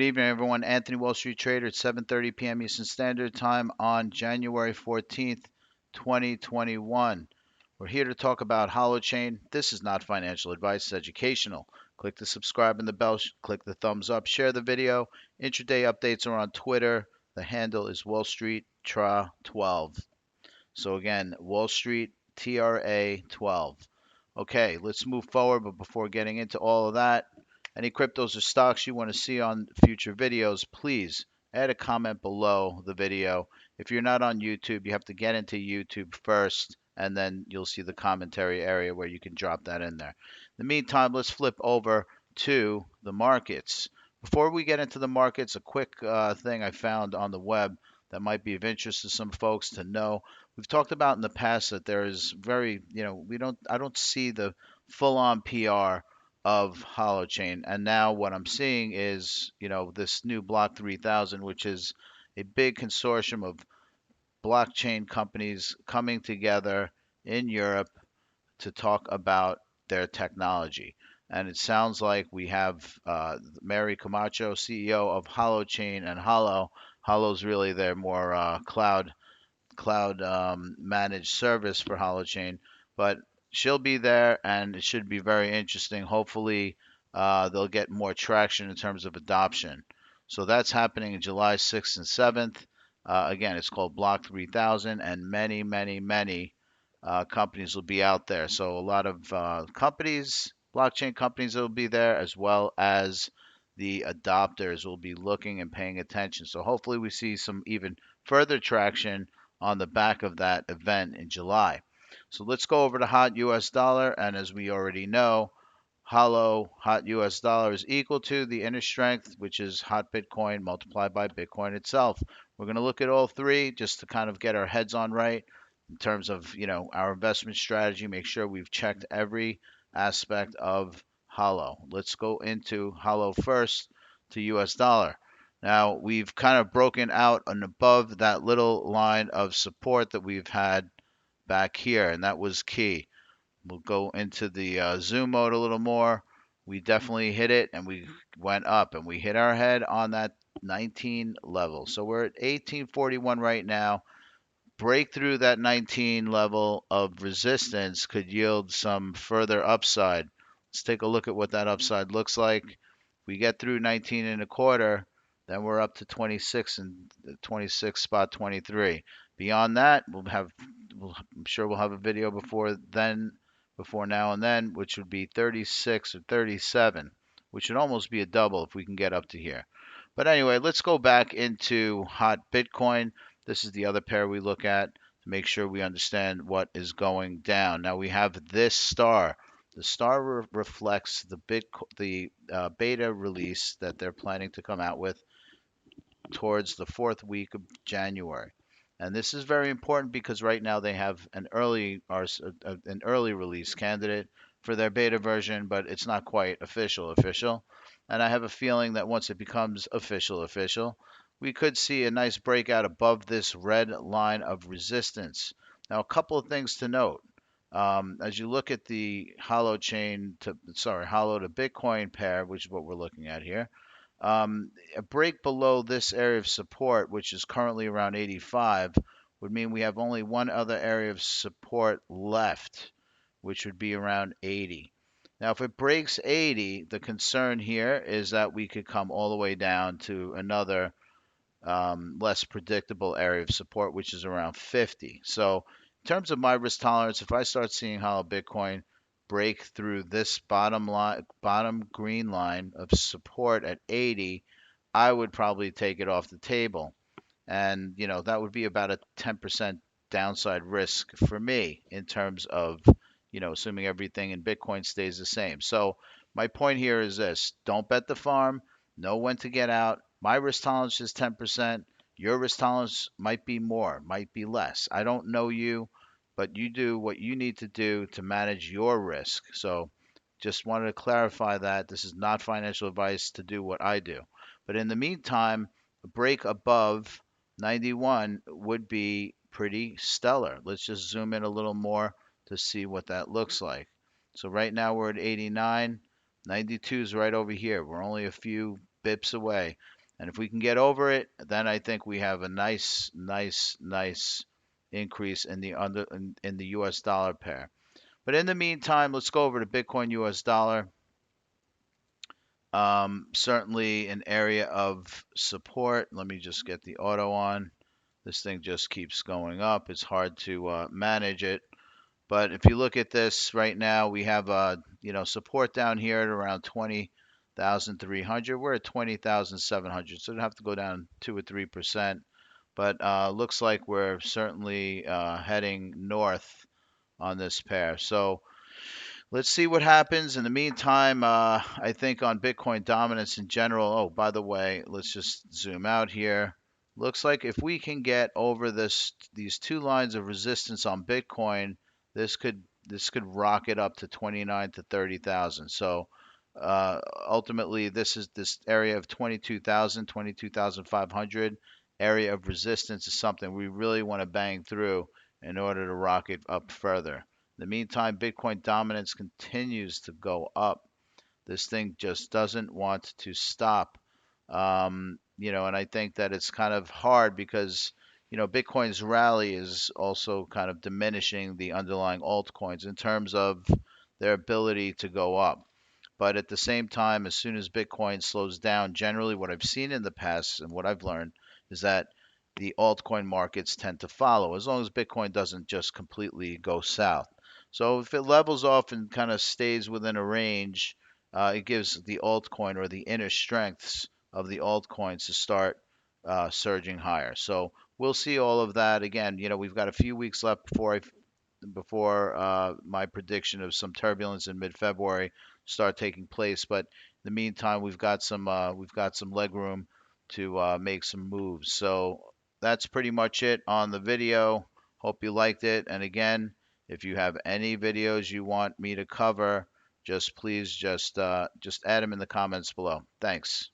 evening, everyone. Anthony, Wall Street Trader at 7:30 p.m. Eastern Standard Time on January 14th, 2021. We're here to talk about HOLO Chain. This is not financial advice, it's educational. Click the subscribe and the bell, click the thumbs up, share the video. Intraday updates are on Twitter. The handle is Wall Street Tra 12. So again, Wall Street TRA 12. Okay, let's move forward, but before getting into all of that, any cryptos or stocks you want to see on future videos, please add a comment below the video. If you're not on YouTube, you have to get into YouTube first, and then you'll see the commentary area where you can drop that in there. In the meantime, let's flip over to the markets. Before we get into the markets, a quick thing I found on the web that might be of interest to some folks to know. We've talked about in the past that there is I don't see the full-on PR of HoloChain. And now what I'm seeing is, this new Block 3000, which is a big consortium of blockchain companies coming together in Europe to talk about their technology. And it sounds like we have Mary Camacho, CEO of HoloChain and Holo. Holo's really their more cloud managed service for HoloChain, but she'll be there, and it should be very interesting. Hopefully, they'll get more traction in terms of adoption. So that's happening in July 6th and 7th. Again, it's called Block 3000, and many, many, many companies will be out there. So a lot of companies, blockchain companies, will be there, as well as the adopters will be looking and paying attention. So hopefully, we see some even further traction on the back of that event in July. So let's go over to hot US dollar. And as we already know, hollow hot US dollar is equal to the inner strength, which is hot Bitcoin multiplied by Bitcoin itself. We're going to look at all three just to kind of get our heads on right in terms of, our investment strategy. Make sure we've checked every aspect of hollow. Let's go into hollow first to US dollar. Now, we've kind of broken out and above that little line of support that we've had back here, and that was key. We'll go into the zoom mode a little more. We definitely hit it, and we went up, and we hit our head on that 19 level. So we're at 1841 right now. Break through that 19 level of resistance could yield some further upside. Let's take a look at what that upside looks like. We get through 19 and a quarter, then we're up to 26 and 26 spot 23. Beyond that, I'm sure we'll have a video before now and then, which would be 36 or 37, which would almost be a double if we can get up to here. But anyway, let's go back into hot Bitcoin. This is the other pair we look at to make sure we understand what is going down. Now we have this star. The star reflects the beta release that they're planning to come out with towards the fourth week of January. And this is very important because right now they have an early release candidate for their beta version, but it's not quite official. And I have a feeling that once it becomes official, we could see a nice breakout above this red line of resistance. Now, a couple of things to note. As you look at the hollow to Bitcoin pair, which is what we're looking at here, a break below this area of support, which is currently around 85, would mean we have only one other area of support left, which would be around 80. Now, if it breaks 80, the concern here is that we could come all the way down to another less predictable area of support, which is around 50. So, in terms of my risk tolerance, if I start seeing hollow Bitcoin break through this bottom green line of support at 80, I would probably take it off the table. And, that would be about a 10% downside risk for me in terms of, assuming everything in Bitcoin stays the same. So my point here is this: don't bet the farm, know when to get out. My risk tolerance is 10%. Your risk tolerance might be more, might be less. I don't know you, but you do what you need to do to manage your risk. So just wanted to clarify that this is not financial advice to do what I do. But in the meantime, a break above 91 would be pretty stellar. Let's just zoom in a little more to see what that looks like. So right now we're at 89. 92 is right over here. We're only a few bips away. And if we can get over it, then I think we have a nice increase in in the U.S. dollar pair. But in the meantime, let's go over to Bitcoin US dollar. Certainly an area of support. Let me just get the auto on. This thing just keeps going up. It's hard to manage it. But if you look at this right now, we have support down here at around 20,300. We're at 20,700, so it'd have to go down 2 or 3%. But looks like we're certainly heading north on this pair. So let's see what happens. In the meantime, I think on Bitcoin dominance in general. Oh, by the way, let's just zoom out here. Looks like if we can get over these two lines of resistance on Bitcoin, this could rocket up to 29 to 30,000. So ultimately, this area of 22,000, 22,500 area of resistance is something we really want to bang through in order to rocket up further. In the meantime, Bitcoin dominance continues to go up. This thing just doesn't want to stop. And I think that it's kind of hard because, Bitcoin's rally is also kind of diminishing the underlying altcoins in terms of their ability to go up. But at the same time, as soon as Bitcoin slows down, generally what I've seen in the past and what I've learned is that the altcoin markets tend to follow as long as Bitcoin doesn't just completely go south. So if it levels off and kind of stays within a range, it gives the altcoin or the inner strengths of the altcoins to start surging higher. So we'll see all of that again. We've got a few weeks left before my prediction of some turbulence in mid-February start taking place. But in the meantime, we've got some leg room to make some moves. So that's pretty much it on the video. Hope you liked it. And again, if you have any videos you want me to cover, just please just add them in the comments below. Thanks.